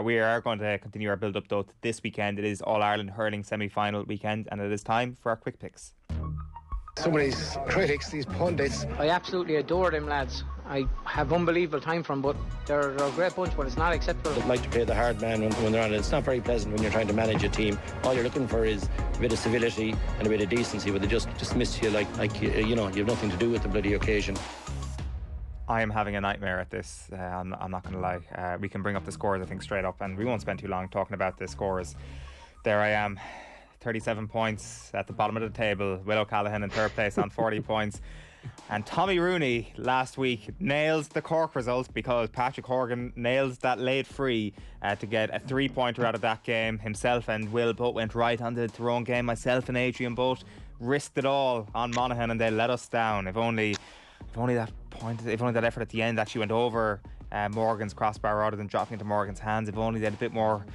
We are going to continue our build-up though to this weekend. It is All-Ireland Hurling semi-final weekend, and it is time for our quick picks. Some of these critics, these pundits, I absolutely adore them lads. I have unbelievable time for them, but they're a great bunch, but it's not acceptable. They'd like to play the hard man when they're on it. It's not very pleasant when you're trying to manage a team. All you're looking for is a bit of civility and a bit of decency, but they just dismiss you like you have nothing to do with the bloody occasion. I am having a nightmare at this. I'm not going to lie. We can bring up the scores, I think, straight up, and we won't spend too long talking about the scores. There I am, 37 points at the bottom of the table. Will O'Callaghan in third place on 40 points. And Tommy Rooney last week nails the Cork result because Patrick Horgan nails that late free to get a 3-pointer out of that game. Himself and Will both went right on the Tyrone game. Myself and Adrian both risked it all on Monaghan and they let us down. If only that effort at the end actually went over Morgan's crossbar rather than dropping into Morgan's hands. If only they had a bit more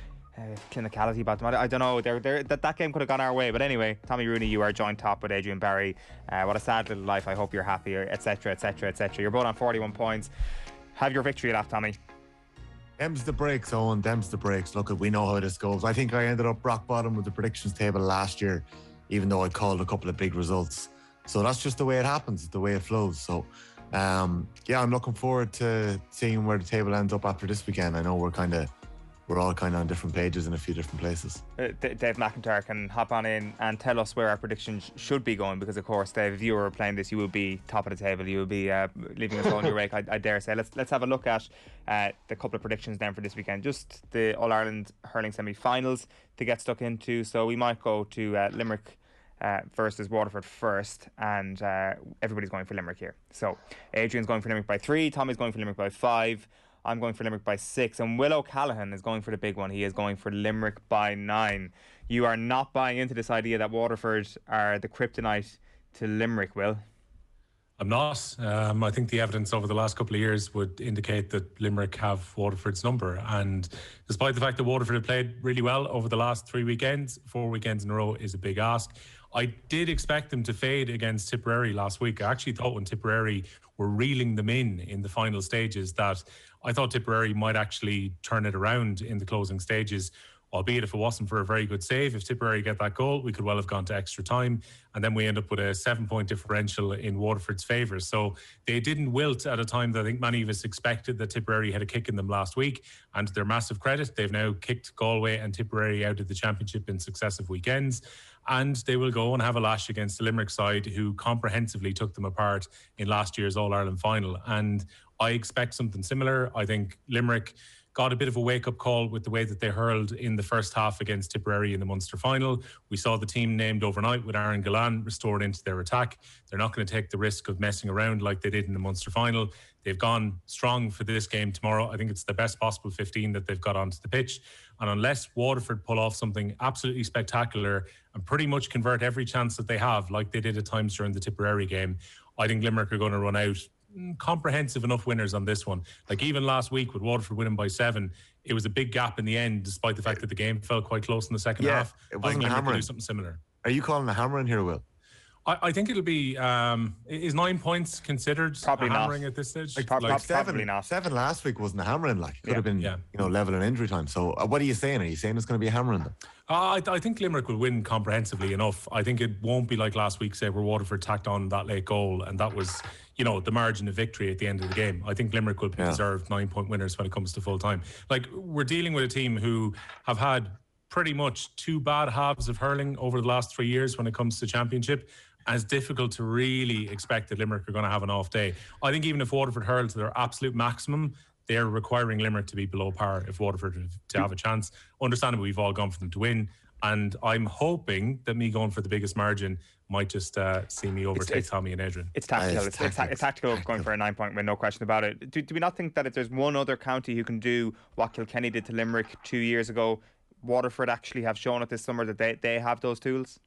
clinicality about them. I don't know. That game could have gone our way. But anyway, Tommy Rooney, you are joint top with Adrian Barry. What a sad little life. I hope you're happy, etc, etc, etc. You're both on 41 points. Have your victory lap, Tommy. Them's the breaks, Owen. Them's the breaks. Look, we know how this goes. I think I ended up rock bottom with the predictions table last year, even though I called a couple of big results. So that's just the way it happens, the way it flows. So, I'm looking forward to seeing where the table ends up after this weekend. I know we're all kind of on different pages in a few different places. Dave McIntyre can hop on in and tell us where our predictions should be going, because of course, Dave, if you were playing this, you would be top of the table. You would be leaving us all in your wake, I dare say. Let's have a look at the couple of predictions then for this weekend. Just the All-Ireland Hurling semi-finals to get stuck into. So we might go to Limerick versus Waterford first, and everybody's going for Limerick here. So Adrian's going for Limerick by 3, Tommy's going for Limerick by 5, I'm going for Limerick by 6, and Will O'Callaghan is going for the big one. He is going for Limerick by 9. You are not buying into this idea that Waterford are the kryptonite to Limerick, Will? I'm not. I think the evidence over the last couple of years would indicate that Limerick have Waterford's number. And despite the fact that Waterford have played really well over the last 4 weekends in a row is a big ask. I did expect them to fade against Tipperary last week. I actually thought when Tipperary were reeling them in the final stages that I thought Tipperary might actually turn it around in the closing stages, albeit if it wasn't for a very good save. If Tipperary get that goal, we could well have gone to extra time, and then we end up with a 7-point differential in Waterford's favour. So they didn't wilt at a time that I think many of us expected that Tipperary had a kick in them last week, and to their massive credit, they've now kicked Galway and Tipperary out of the championship in successive weekends, and they will go and have a lash against the Limerick side who comprehensively took them apart in last year's All-Ireland final. And I expect something similar. I think Limerick got a bit of a wake-up call with the way that they hurled in the first half against Tipperary in the Munster final. We saw the team named overnight with Aaron Gillette restored into their attack. They're not going to take the risk of messing around like they did in the Munster final. They've gone strong for this game tomorrow. I think it's the best possible 15 that they've got onto the pitch. And unless Waterford pull off something absolutely spectacular and pretty much convert every chance that they have, like they did at times during the Tipperary game, I think Limerick are going to run out comprehensive enough winners on this one. Like even last week with Waterford winning by 7, it was a big gap in the end, despite the fact that the game felt quite close in the second half. It wasn't I think hammering. do something similar. Are you calling a hammering here, Will? I think it'll be is 9 points considered Probably a hammering not at this stage? Probably not. 7 last week wasn't a hammering. It could have been level in injury time. So what are you saying? Are you saying it's going to be a hammering then? I think Limerick will win comprehensively enough. I think it won't be like last week, say, where Waterford tacked on that late goal and that was, the margin of victory at the end of the game. I think Limerick will be deserved 9-point winners when it comes to full time. We're dealing with a team who have had pretty much 2 bad halves of hurling over the last 3 years when it comes to championship. And it's difficult to really expect that Limerick are going to have an off day. I think even if Waterford hurl to their absolute maximum, they're requiring Limerick to be below par if Waterford to have a chance. Understandably, we've all gone for them to win. And I'm hoping that me going for the biggest margin might just see me overtake Tommy and Adrian. It's tactical. It's tactical going for a 9-point win, no question about it. Do we not think that if there's one other county who can do what Kilkenny did to Limerick 2 years ago, Waterford actually have shown it this summer that they have those tools?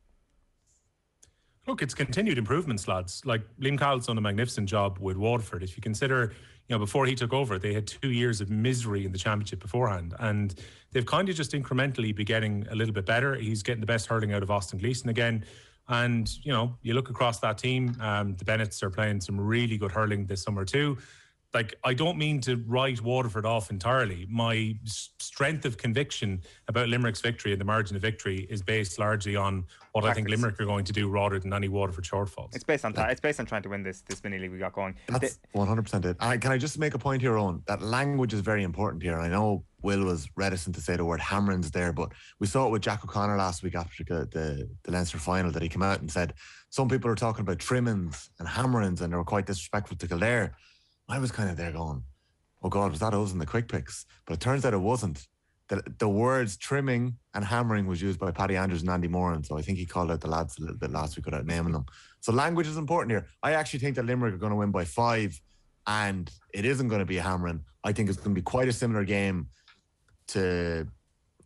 Look, it's continued improvements, lads. Liam Cowell's done a magnificent job with Waterford. If you consider, before he took over, they had 2 years of misery in the championship beforehand, and they've kind of just incrementally be getting a little bit better. He's getting the best hurling out of Austin Gleeson again. And, you look across that team, the Bennetts are playing some really good hurling this summer too. like, I don't mean to write Waterford off entirely. My strength of conviction about Limerick's victory and the margin of victory is based largely on what I think Limerick are going to do rather than any Waterford shortfalls. It's based on that. It's based on trying to win this mini league we got going. That's 100% it. Can I just make a point here, Owen? That language is very important here. I know Will was reticent to say the word hammerings there, but we saw it with Jack O'Connor last week after the Leinster final, that he came out and said some people are talking about trimmings and hammerings and they were quite disrespectful to Kildare. I was kind of there going, oh God, was that us in the quick picks? But it turns out it wasn't. The words trimming and hammering was used by Paddy Andrews and Andy Moran, so I think he called out the lads a little bit last week without naming them. So language is important here. I actually think that Limerick are going to win by 5, and it isn't going to be a hammering. I think it's going to be quite a similar game to,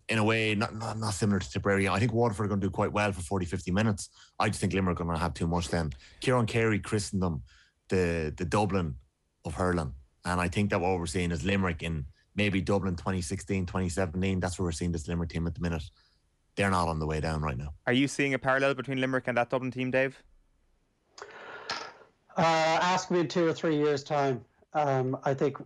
in a way, not similar to Tipperary. I think Waterford are going to do quite well for 40, 50 minutes. I just think Limerick are going to have too much then. Kieran Carey christened them the Dublin of hurling. And I think that what we're seeing is Limerick in maybe Dublin 2016, 2017. That's where we're seeing this Limerick team at the minute. They're not on the way down right now. Are you seeing a parallel between Limerick and that Dublin team, Dave? Ask me in 2 or 3 years' time. I think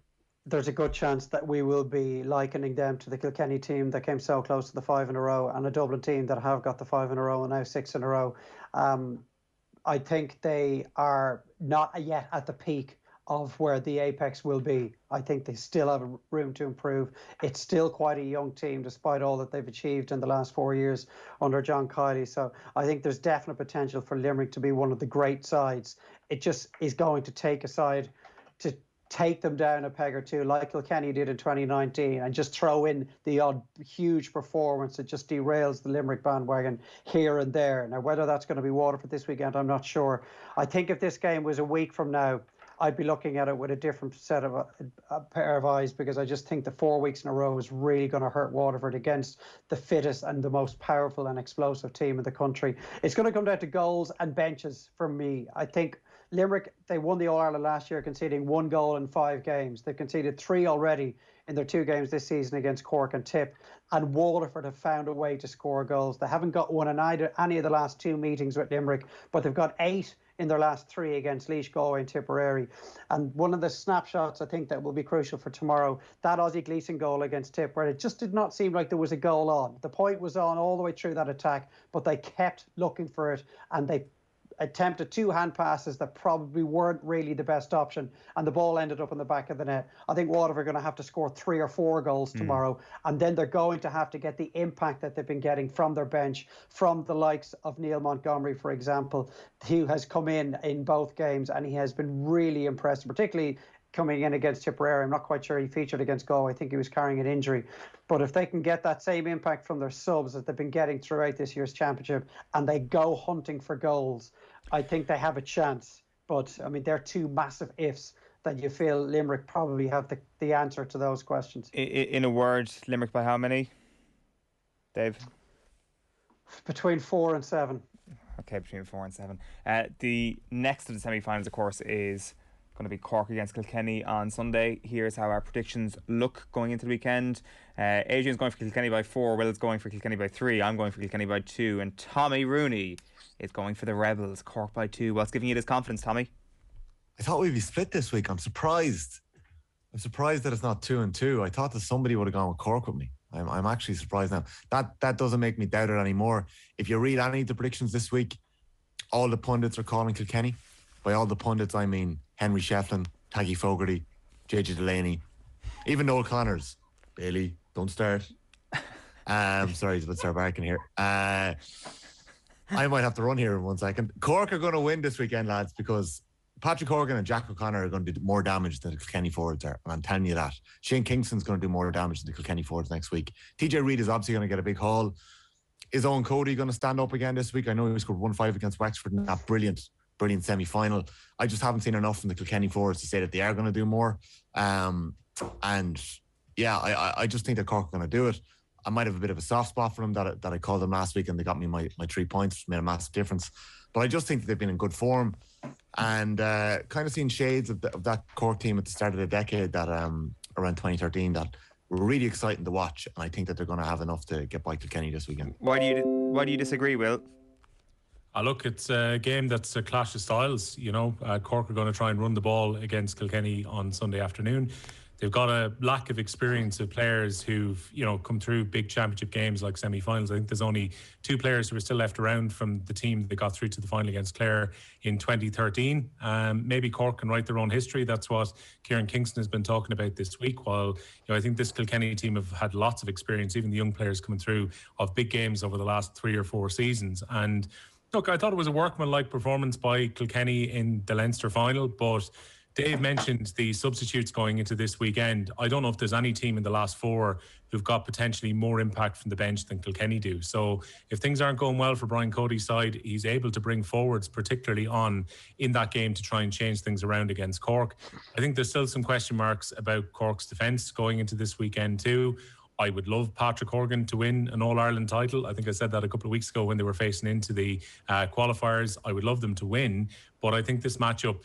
there's a good chance that we will be likening them to the Kilkenny team that came so close to the 5 in a row, and a Dublin team that have got the 5 in a row and now 6 in a row. I think they are not yet at the peak of where the apex will be. I think they still have room to improve. It's still quite a young team despite all that they've achieved in the last 4 years under John Kiley. So I think there's definite potential for Limerick to be one of the great sides. It just is going to take a side to take them down a peg or two like Kilkenny did in 2019 and just throw in the odd huge performance that just derails the Limerick bandwagon here and there. Now, whether that's going to be Waterford this weekend, I'm not sure. I think if this game was a week from now, I'd be looking at it with a different set of a pair of eyes, because I just think the 4 weeks in a row is really going to hurt Waterford against the fittest and the most powerful and explosive team in the country. It's going to come down to goals and benches for me. I think Limerick, they won the All-Ireland last year conceding 1 goal in 5 games. They've conceded 3 already in their 2 games this season against Cork and Tip. And Waterford have found a way to score goals. They haven't got one in any of the last 2 meetings with Limerick, but they've got 8 in their last 3 against Laois, Galway and Tipperary. And one of the snapshots I think that will be crucial for tomorrow, that Ozzie Gleeson goal against Tip, where it just did not seem like there was a goal on. The point was on all the way through that attack, but they kept looking for it, and they attempted 2 hand passes that probably weren't really the best option, and the ball ended up in the back of the net. I think Waterford are going to have to score 3 or 4 goals tomorrow, and then they're going to have to get the impact that they've been getting from their bench, from the likes of Neil Montgomery, for example, who has come in both games, and he has been really impressive, particularly coming in against Tipperary. I'm not quite sure he featured against Galway. I think he was carrying an injury. But if they can get that same impact from their subs that they've been getting throughout this year's championship, and they go hunting for goals, I think they have a chance. But, I mean, they're 2 massive ifs that you feel Limerick probably have the answer to those questions. In a word, Limerick by how many, Dave? Between 4 and 7. Okay, between 4 and 7. The next of the semi-finals, of course, is going to be Cork against Kilkenny on Sunday. Here's how our predictions look going into the weekend. Adrian's going for Kilkenny by 4, Will's going for Kilkenny by 3, I'm going for Kilkenny by 2, and Tommy Rooney is going for the Rebels, Cork by 2. What's giving you this confidence, Tommy? I thought we'd be split this week. I'm surprised that it's not 2 and 2. I thought that somebody would have gone with Cork with me. I'm actually surprised now. That doesn't make me doubt it anymore. If you read any of the predictions this week, all the pundits are calling Kilkenny. By all the pundits, I mean Henry Shefflin, Taggy Fogarty, JJ Delaney, even Noel Connors. Bailey, don't start. Sorry, let's start barking here. I might have to run here in 1 second. Cork are going to win this weekend, lads, because Patrick Horgan and Jack O'Connor are going to do more damage than the Kilkenny forwards are, and I'm telling you that. Shane Kingston's going to do more damage than the Kilkenny forwards next week. TJ Reid is obviously going to get a big haul. Is Owen Cody going to stand up again this week? I know he scored 1-5 against Wexford in that brilliant semi-final. I just haven't seen enough from the Kilkenny forwards to say that they are going to do more. And yeah, I just think that Cork are going to do it. I might have a bit of a soft spot for them that I called them last week, and they got me my 3 points, which made a massive difference. But I just think that they've been in good form, and kind of seen shades of that Cork team at the start of the decade that around 2013 that were really exciting to watch, and I think that they're going to have enough to get by Kilkenny this weekend. Why do you disagree, Will? Look, it's a game that's a clash of styles. Cork are going to try and run the ball against Kilkenny on Sunday afternoon. They've got a lack of experience of players who've, come through big championship games like semi-finals. I think there's only 2 players who are still left around from the team that got through to the final against Clare in 2013. Maybe Cork can write their own history. That's what Kieran Kingston has been talking about this week. While, I think this Kilkenny team have had lots of experience, even the young players coming through, of big games over the last 3 or 4 seasons. And look, I thought it was a workmanlike performance by Kilkenny in the Leinster final, but Dave mentioned the substitutes going into this weekend. I don't know if there's any team in the last 4 who've got potentially more impact from the bench than Kilkenny do. So if things aren't going well for Brian Cody's side, he's able to bring forwards, particularly in that game, to try and change things around against Cork. I think there's still some question marks about Cork's defence going into this weekend too. I would love Patrick Horgan to win an All-Ireland title. I think I said that a couple of weeks ago when they were facing into the qualifiers. I would love them to win, but I think this matchup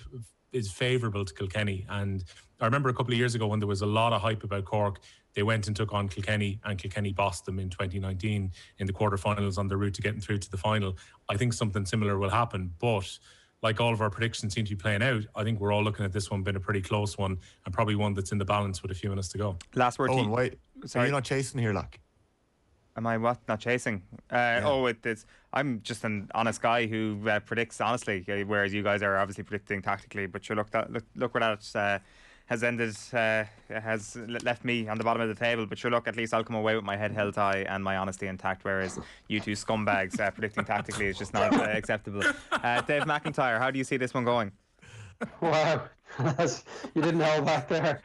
is favourable to Kilkenny. And I remember a couple of years ago when there was a lot of hype about Cork, they went and took on Kilkenny, and Kilkenny bossed them in 2019 in the quarterfinals on their route to getting through to the final. I think something similar will happen, but like all of our predictions seem to be playing out, I think we're all looking at this one being a pretty close one, and probably one that's in the balance with a few minutes to go. Last word to you. Wait, sorry. Are you not chasing here, like? Am I what? Not chasing? I'm just an honest guy who predicts honestly, whereas you guys are obviously predicting tactically. But sure, look where that has ended. Has left me on the bottom of the table. But sure, look, at least I'll come away with my head held high and my honesty intact. Whereas you two scumbags predicting tactically is just not acceptable. Dave McIntyre, how do you see this one going? Wow, you didn't hold back there.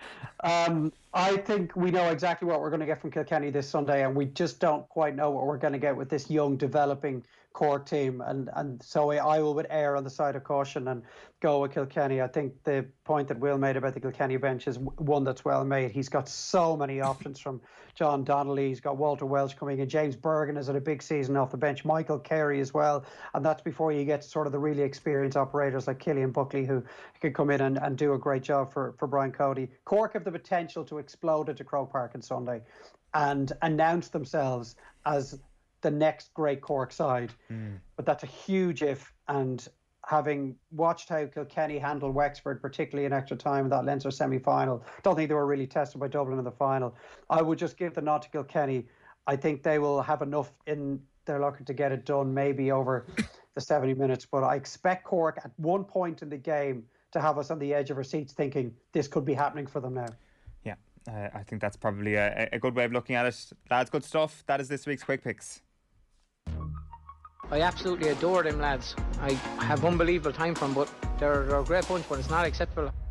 I think we know exactly what we're going to get from Kilkenny this Sunday, and we just don't quite know what we're going to get with this young, developing Cork team. And so I will err on the side of caution and go with Kilkenny. I think the point that Will made about the Kilkenny bench is one that's well made. He's got so many options, from John Donnelly, he's got Walter Welch coming in, James Bergen is at a big season off the bench, Michael Carey as well, and that's before you get to sort of the really experienced operators like Killian Buckley, who can come in and do a great job for Brian Cody. Cork have the potential to explode into Croke Park on Sunday and announce themselves as the next great Cork side. But that's a huge if, and having watched how Kilkenny handled Wexford, particularly in extra time in that Leinster semi-final, don't think they were really tested by Dublin in the final. I would just give the nod to Kilkenny. I think they will have enough in their locker to get it done, maybe over the 70 minutes. But I expect Cork at one point in the game to have us on the edge of our seats thinking this could be happening for them now. Yeah, I think that's probably a good way of looking at it. Lads, good stuff. That is this week's Quick Picks. I absolutely adore them lads. I have unbelievable time for them, but they're a great bunch, but it's not acceptable.